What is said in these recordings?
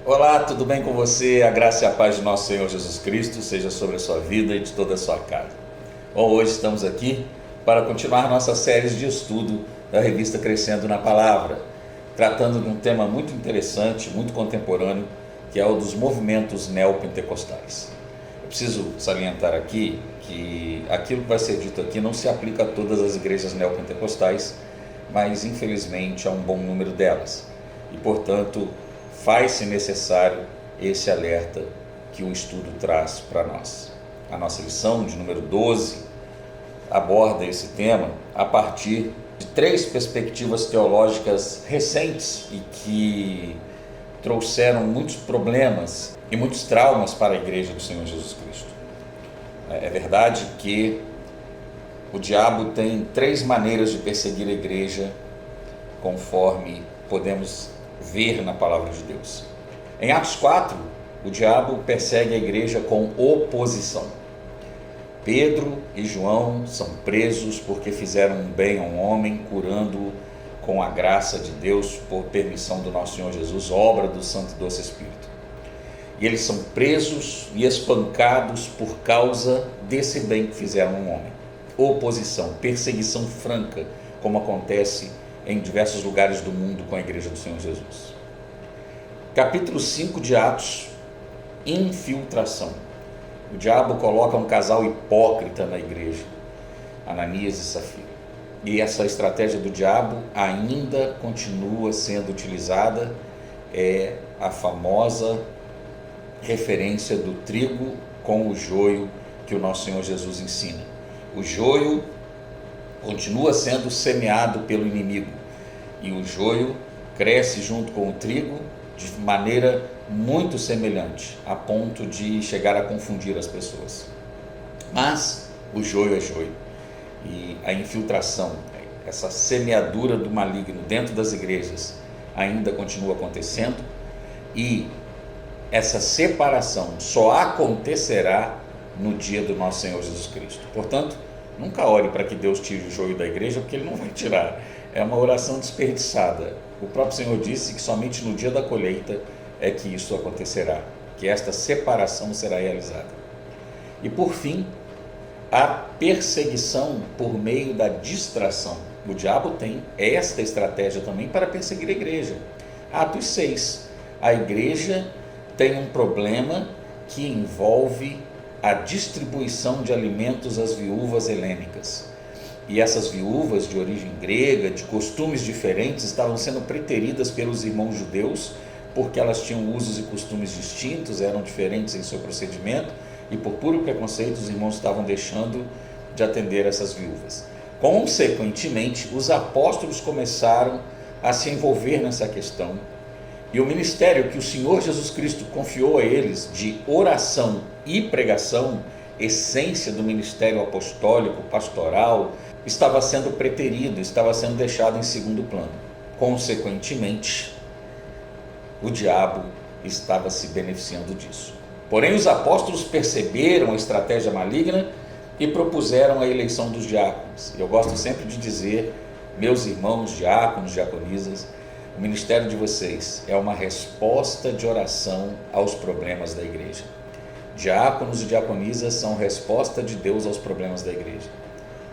Olá, tudo bem com você? A graça e a paz de nosso Senhor Jesus Cristo seja sobre a sua vida e de toda a sua casa. Bom, hoje estamos aqui para continuar nossa série de estudo da revista Crescendo na Palavra, tratando de um tema muito interessante, muito contemporâneo, que é o dos movimentos neopentecostais. Eu preciso salientar aqui que aquilo que vai ser dito aqui não se aplica a todas as igrejas neopentecostais, mas infelizmente a um bom número delas. E, portanto, faz-se necessário esse alerta que o estudo traz para nós. A nossa lição de número 12 aborda esse tema a partir de 3 perspectivas teológicas recentes e que trouxeram muitos problemas e muitos traumas para a igreja do Senhor Jesus Cristo. É verdade que o diabo tem 3 maneiras de perseguir a igreja, conforme podemos ver na palavra de Deus. Em Atos 4, o diabo persegue a igreja com oposição. Pedro e João são presos porque fizeram um bem a um homem, curando-o com a graça de Deus por permissão do nosso Senhor Jesus, obra do Santo e Doce Espírito. E eles são presos e espancados por causa desse bem que fizeram a um homem. Oposição, perseguição franca, como acontece em diversos lugares do mundo com a igreja do Senhor Jesus. Capítulo 5 de Atos, infiltração. O diabo coloca um casal hipócrita na igreja, Ananias e Safira. E essa estratégia do diabo ainda continua sendo utilizada, é a famosa referência do trigo com o joio que o nosso Senhor Jesus ensina. O joio continua sendo semeado pelo inimigo e o joio cresce junto com o trigo de maneira muito semelhante, a ponto de chegar a confundir as pessoas. Mas o joio é joio e a infiltração, essa semeadura do maligno dentro das igrejas ainda continua acontecendo, e essa separação só acontecerá no dia do nosso Senhor Jesus Cristo. Portanto, nunca ore para que Deus tire o joio da igreja, porque Ele não vai tirar. É uma oração desperdiçada. O próprio Senhor disse que somente no dia da colheita é que isso acontecerá, que esta separação será realizada. E por fim, a perseguição por meio da distração. O diabo tem esta estratégia também para perseguir a igreja. Atos 6. A igreja tem um problema que envolve a distribuição de alimentos às viúvas helênicas. E essas viúvas de origem grega, de costumes diferentes, estavam sendo preteridas pelos irmãos judeus, porque elas tinham usos e costumes distintos, eram diferentes em seu procedimento, e por puro preconceito os irmãos estavam deixando de atender essas viúvas. Consequentemente, os apóstolos começaram a se envolver nessa questão, e o ministério que o Senhor Jesus Cristo confiou a eles de oração e pregação, essência do ministério apostólico, pastoral, estava sendo preterido, estava sendo deixado em segundo plano. Consequentemente, o diabo estava se beneficiando disso. Porém, os apóstolos perceberam a estratégia maligna e propuseram a eleição dos diáconos. Eu gosto sempre de dizer, meus irmãos diáconos, diaconisas, o ministério de vocês é uma resposta de oração aos problemas da igreja. Diáconos e diaconisas são resposta de Deus aos problemas da igreja.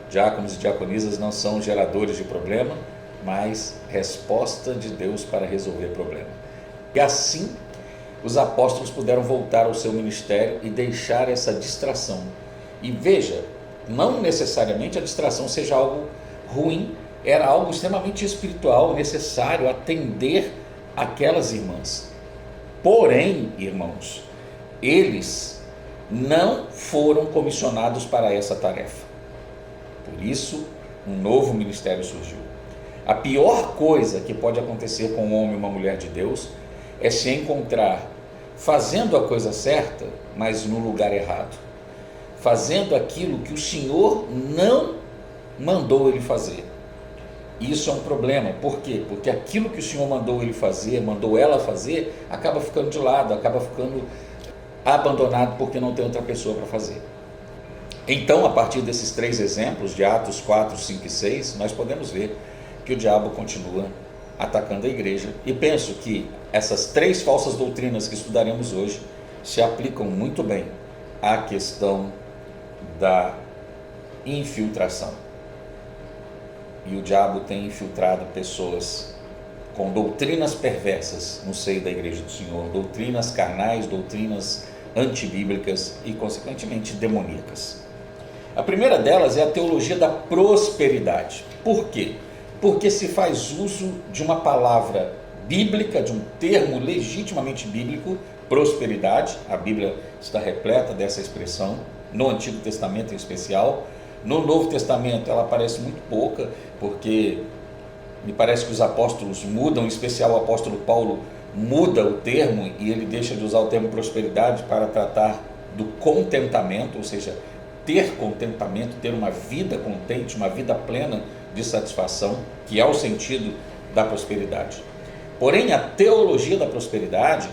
Diáconos e diaconisas não são geradores de problema, mas resposta de Deus para resolver problema. E assim, os apóstolos puderam voltar ao seu ministério e deixar essa distração. E veja, não necessariamente a distração seja algo ruim, era algo extremamente espiritual, necessário atender aquelas irmãs. Porém, irmãos, eles não foram comissionados para essa tarefa. Por isso, um novo ministério surgiu. A pior coisa que pode acontecer com um homem e uma mulher de Deus é se encontrar fazendo a coisa certa, mas no lugar errado. Fazendo aquilo que o Senhor não mandou ele fazer. Isso é um problema. Por quê? Porque aquilo que o Senhor mandou ele fazer, mandou ela fazer, acaba ficando de lado, acaba ficando abandonado porque não tem outra pessoa para fazer. Então, a partir desses 3 exemplos de Atos 4, 5 e 6, nós podemos ver que o diabo continua atacando a igreja. E penso que essas 3 falsas doutrinas que estudaremos hoje se aplicam muito bem à questão da infiltração. E o diabo tem infiltrado pessoas com doutrinas perversas no seio da igreja do Senhor, doutrinas carnais, doutrinas antibíblicas e, consequentemente, demoníacas. A primeira delas é a teologia da prosperidade. Por quê? Porque se faz uso de uma palavra bíblica, de um termo legitimamente bíblico, prosperidade. A Bíblia está repleta dessa expressão, no Antigo Testamento em especial. No Novo Testamento ela aparece muito pouca, porque me parece que os apóstolos mudam, em especial o apóstolo Paulo muda o termo e ele deixa de usar o termo prosperidade para tratar do contentamento, ou seja, ter contentamento, ter uma vida contente, uma vida plena de satisfação, que é o sentido da prosperidade. Porém, a teologia da prosperidade,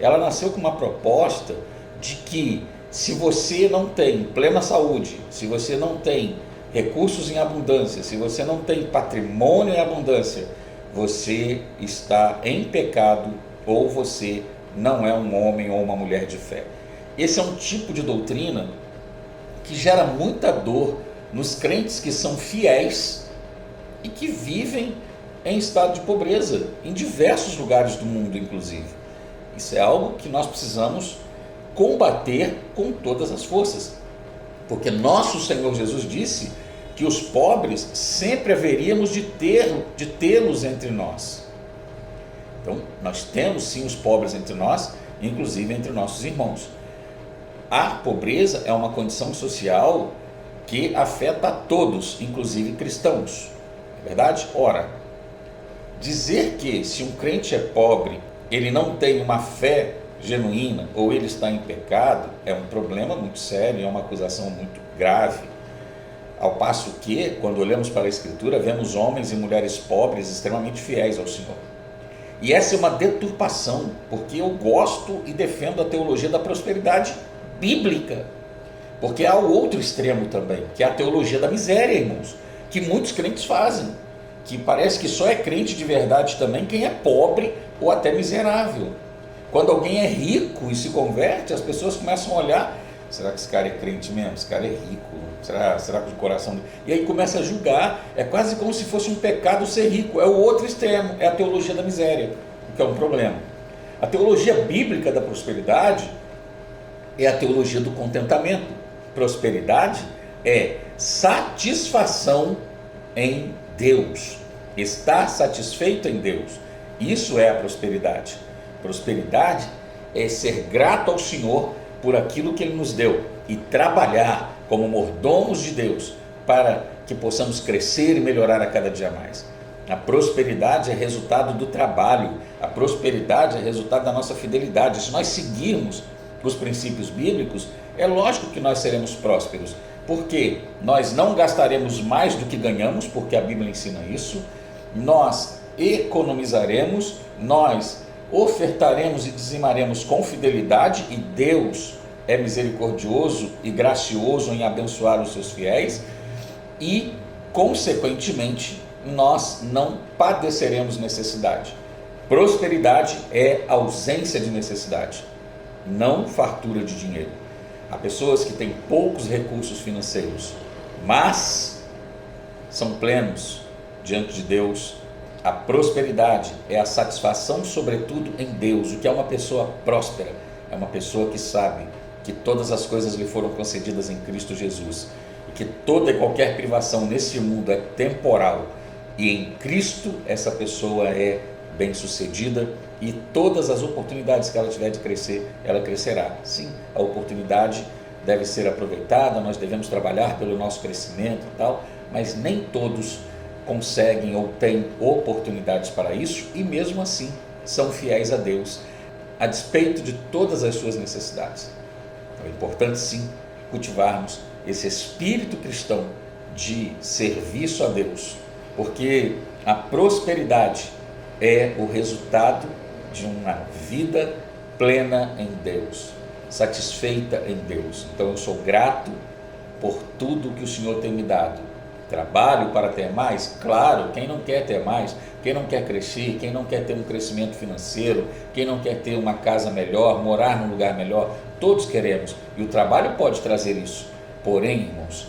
ela nasceu com uma proposta de que se você não tem plena saúde, se você não tem recursos em abundância, se você não tem patrimônio em abundância, você está em pecado ou você não é um homem ou uma mulher de fé. Esse é um tipo de doutrina que gera muita dor nos crentes que são fiéis e que vivem em estado de pobreza, em diversos lugares do mundo, inclusive. Isso é algo que nós precisamos combater com todas as forças, porque nosso Senhor Jesus disse que os pobres sempre haveríamos de tê-los entre nós. Então, nós temos sim os pobres entre nós, inclusive entre nossos irmãos. A pobreza é uma condição social que afeta a todos, inclusive cristãos. É verdade? Ora, dizer que se um crente é pobre, ele não tem uma fé genuína ou ele está em pecado, é um problema muito sério, é uma acusação muito grave. Ao passo que, quando olhamos para a Escritura, vemos homens e mulheres pobres extremamente fiéis ao Senhor. E essa é uma deturpação, porque eu gosto e defendo a teologia da prosperidade bíblica, porque há o outro extremo também, que é a teologia da miséria, irmãos, que muitos crentes fazem, que parece que só é crente de verdade também quem é pobre ou até miserável. Quando alguém é rico e se converte, as pessoas começam a olhar, será que esse cara é crente mesmo? Esse cara é rico, será que o coração... E aí começa a julgar, é quase como se fosse um pecado ser rico, é o outro extremo, é a teologia da miséria, o que é um problema. A teologia bíblica da prosperidade é a teologia do contentamento. Prosperidade é satisfação em Deus, estar satisfeito em Deus, isso é a prosperidade. Prosperidade é ser grato ao Senhor por aquilo que Ele nos deu e trabalhar como mordomos de Deus para que possamos crescer e melhorar a cada dia mais. A prosperidade é resultado do trabalho, a prosperidade é resultado da nossa fidelidade. Se nós seguirmos os princípios bíblicos, é lógico que nós seremos prósperos, porque nós não gastaremos mais do que ganhamos, porque a Bíblia ensina isso, nós economizaremos, nós ofertaremos e dizimaremos com fidelidade, e Deus é misericordioso e gracioso em abençoar os seus fiéis, e consequentemente nós não padeceremos necessidade. Prosperidade é ausência de necessidade, não fartura de dinheiro. Há pessoas que têm poucos recursos financeiros, mas são plenos diante de Deus. A prosperidade é a satisfação, sobretudo, em Deus. O que é uma pessoa próspera? É uma pessoa que sabe que todas as coisas lhe foram concedidas em Cristo Jesus, e que toda e qualquer privação nesse mundo é temporal, e em Cristo essa pessoa é bem-sucedida, e todas as oportunidades que ela tiver de crescer, ela crescerá. Sim, a oportunidade deve ser aproveitada, nós devemos trabalhar pelo nosso crescimento e tal, mas nem todos conseguem ou têm oportunidades para isso, e mesmo assim são fiéis a Deus, a despeito de todas as suas necessidades. Então é importante sim cultivarmos esse espírito cristão de serviço a Deus, porque a prosperidade é o resultado de uma vida plena em Deus, satisfeita em Deus. Então eu sou grato por tudo que o Senhor tem me dado, Trabalho para ter mais? Claro, quem não quer ter mais, quem não quer crescer, quem não quer ter um crescimento financeiro, quem não quer ter uma casa melhor, morar num lugar melhor, todos queremos, e o trabalho pode trazer isso. Porém, irmãos,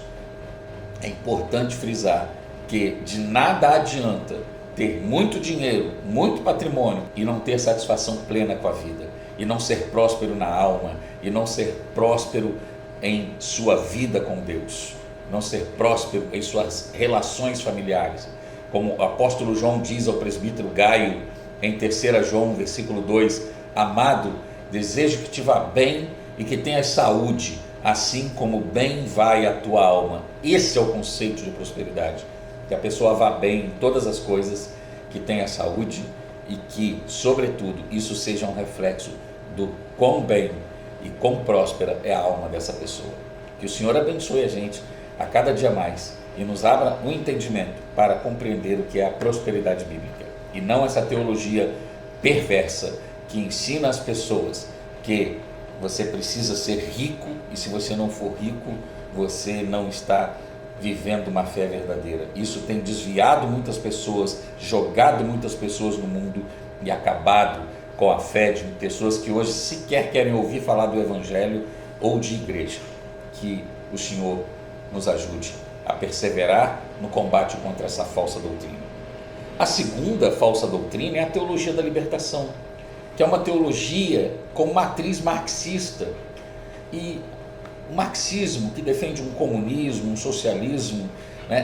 é importante frisar que de nada adianta ter muito dinheiro, muito patrimônio e não ter satisfação plena com a vida, e não ser próspero na alma, e não ser próspero em sua vida com Deus, não ser próspero em suas relações familiares. Como o apóstolo João diz ao presbítero Gaio, em 3 João, versículo 2, amado, desejo que te vá bem e que tenhas saúde, assim como bem vai a tua alma. Esse é o conceito de prosperidade, que a pessoa vá bem em todas as coisas, que tenha saúde e que, sobretudo, isso seja um reflexo do quão bem e quão próspera é a alma dessa pessoa. Que o Senhor abençoe a gente a cada dia mais e nos abra um entendimento para compreender o que é a prosperidade bíblica, e não essa teologia perversa que ensina as pessoas que você precisa ser rico, e se você não for rico, você não está vivendo uma fé verdadeira. Isso tem desviado muitas pessoas, jogado muitas pessoas no mundo e acabado com a fé de pessoas que hoje sequer querem ouvir falar do Evangelho ou de igreja. Que o Senhor nos ajude a perseverar no combate contra essa falsa doutrina. A segunda falsa doutrina é a teologia da libertação, que é uma teologia com matriz marxista, e o marxismo que defende um comunismo, um socialismo,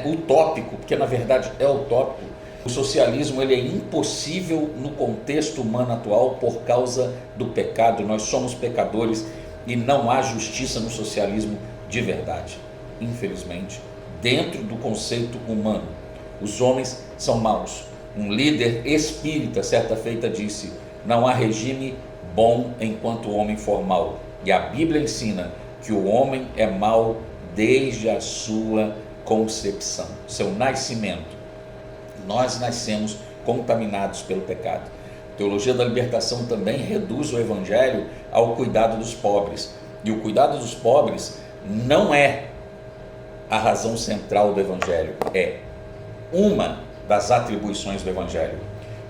utópico, porque na verdade é utópico. O socialismo ele é impossível no contexto humano atual por causa do pecado. Nós somos pecadores e não há justiça no socialismo de verdade. Infelizmente, dentro do conceito humano, os homens são maus. Um líder espírita certa feita disse: não há regime bom enquanto o homem for mau. E a Bíblia ensina que o homem é mau desde a sua concepção, seu nascimento. Nós nascemos contaminados pelo pecado. A teologia da libertação também reduz o Evangelho ao cuidado dos pobres. E o cuidado dos pobres não é a razão central do Evangelho, é uma das atribuições do Evangelho.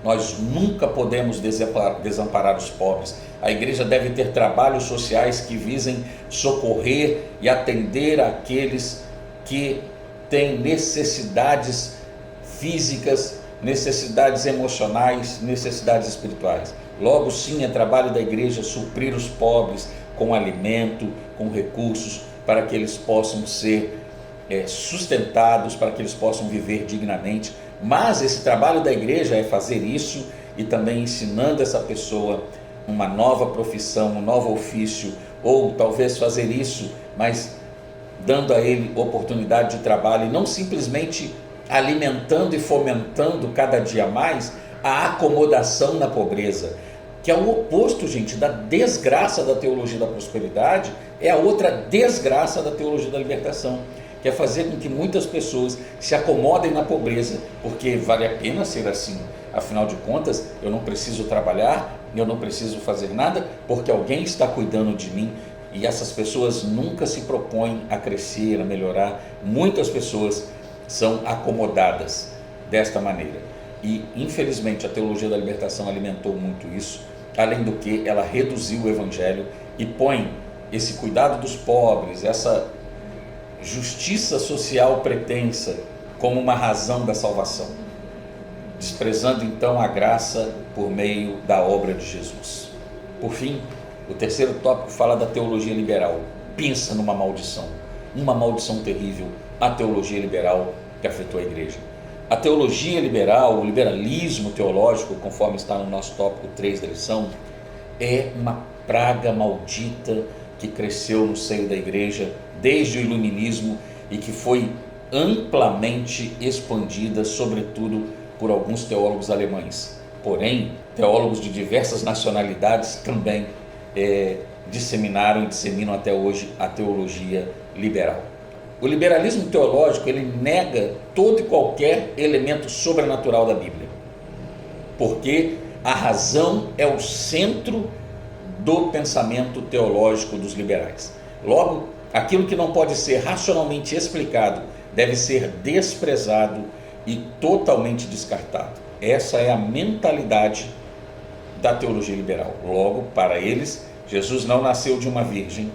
Nós nunca podemos desamparar os pobres. A igreja deve ter trabalhos sociais que visem socorrer e atender aqueles que têm necessidades físicas, necessidades emocionais, necessidades espirituais. Logo, sim, é trabalho da igreja suprir os pobres com alimento, com recursos, para que eles possam ser sustentados, para que eles possam viver dignamente. Mas esse trabalho da igreja é fazer isso e também ensinando essa pessoa uma nova profissão, um novo ofício, ou talvez fazer isso, mas dando a ele oportunidade de trabalho, e não simplesmente alimentando e fomentando cada dia mais a acomodação na pobreza, que é o oposto, gente, da desgraça da teologia da prosperidade. É a outra desgraça da teologia da libertação, que é fazer com que muitas pessoas se acomodem na pobreza, porque vale a pena ser assim. Afinal de contas, eu não preciso trabalhar, eu não preciso fazer nada, porque alguém está cuidando de mim. E essas pessoas nunca se propõem a crescer, a melhorar. Muitas pessoas são acomodadas desta maneira. E, infelizmente, a teologia da libertação alimentou muito isso, além do que ela reduziu o Evangelho e põe esse cuidado dos pobres, essa justiça social pretensa como uma razão da salvação, desprezando então a graça por meio da obra de Jesus. Por fim, o terceiro tópico fala da teologia liberal. Pensa numa maldição, uma maldição terrível, a teologia liberal que afetou a igreja. A teologia liberal, o liberalismo teológico, conforme está no nosso tópico 3 da lição, é uma praga maldita que cresceu no seio da igreja desde o iluminismo e que foi amplamente expandida, sobretudo por alguns teólogos alemães. Porém, teólogos de diversas nacionalidades também disseminaram e disseminam até hoje a teologia liberal. O liberalismo teológico, ele nega todo e qualquer elemento sobrenatural da Bíblia, porque a razão é o centro do pensamento teológico dos liberais. Logo, aquilo que não pode ser racionalmente explicado deve ser desprezado e totalmente descartado. Essa é a mentalidade da teologia liberal. Logo, para eles, Jesus não nasceu de uma virgem.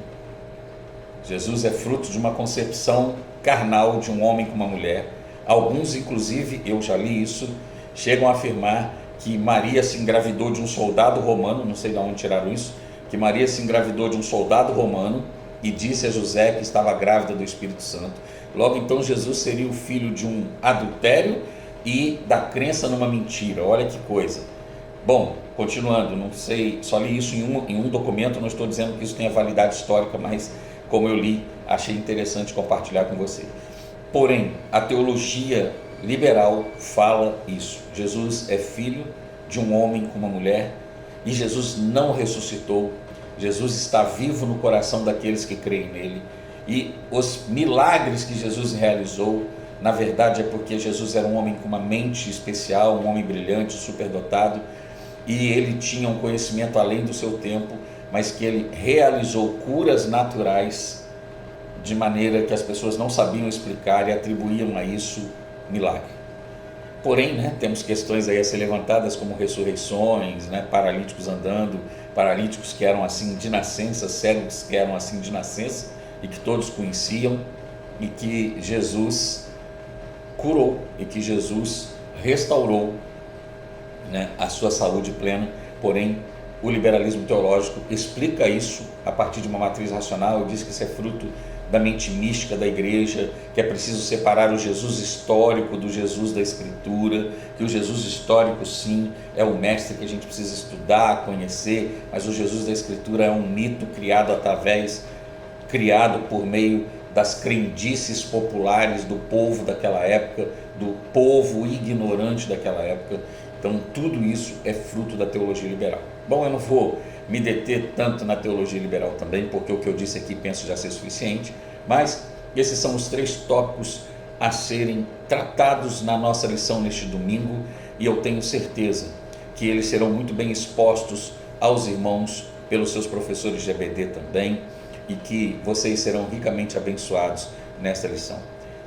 Jesus é fruto de uma concepção carnal de um homem com uma mulher. Alguns, inclusive, eu já li isso, chegam a afirmar que Maria se engravidou de um soldado romano, não sei de onde tiraram isso, que Maria se engravidou de um soldado romano e disse a José que estava grávida do Espírito Santo. Logo, então, Jesus seria o filho de um adultério e da crença numa mentira. Olha que coisa. Bom, continuando, não sei, só li isso em um documento, não estou dizendo que isso tenha validade histórica, mas como eu li, achei interessante compartilhar com você. Porém, a teologia liberal fala isso. Jesus é filho de um homem com uma mulher e Jesus não ressuscitou. Jesus está vivo no coração daqueles que creem nele. E os milagres que Jesus realizou, na verdade, é porque Jesus era um homem com uma mente especial, um homem brilhante, superdotado, e ele tinha um conhecimento além do seu tempo, mas que ele realizou curas naturais de maneira que as pessoas não sabiam explicar e atribuíam a isso milagre. Porém, temos questões aí a ser levantadas como ressurreições, paralíticos andando, paralíticos que eram assim de nascença, cegos que eram assim de nascença e que todos conheciam e que Jesus curou e que Jesus restaurou a sua saúde plena. Porém, o liberalismo teológico explica isso a partir de uma matriz racional e diz que isso é fruto da mente mística da igreja, que é preciso separar o Jesus histórico do Jesus da Escritura, que o Jesus histórico sim é o mestre que a gente precisa estudar, conhecer, mas o Jesus da Escritura é um mito criado por meio das crendices populares do povo daquela época, do povo ignorante daquela época. Então tudo isso é fruto da teologia liberal. Bom, eu não vou me deter tanto na teologia liberal também, porque o que eu disse aqui penso já ser suficiente, mas esses são os 3 tópicos a serem tratados na nossa lição neste domingo, e eu tenho certeza que eles serão muito bem expostos aos irmãos pelos seus professores de EBD também, e que vocês serão ricamente abençoados nesta lição.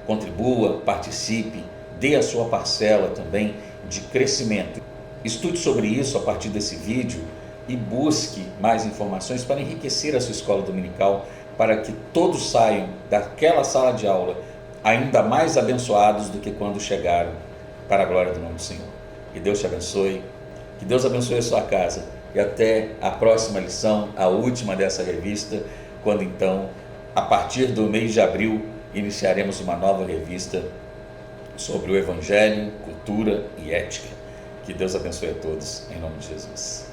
Contribua, participe, dê a sua parcela também de crescimento. Estude sobre isso a partir desse vídeo e busque mais informações para enriquecer a sua escola dominical, para que todos saiam daquela sala de aula ainda mais abençoados do que quando chegaram, para a glória do nome do Senhor. Que Deus te abençoe, que Deus abençoe a sua casa e até a próxima lição, a última dessa revista, quando então, a partir do mês de abril, iniciaremos uma nova revista sobre o Evangelho, cultura e ética. Que Deus abençoe a todos, em nome de Jesus.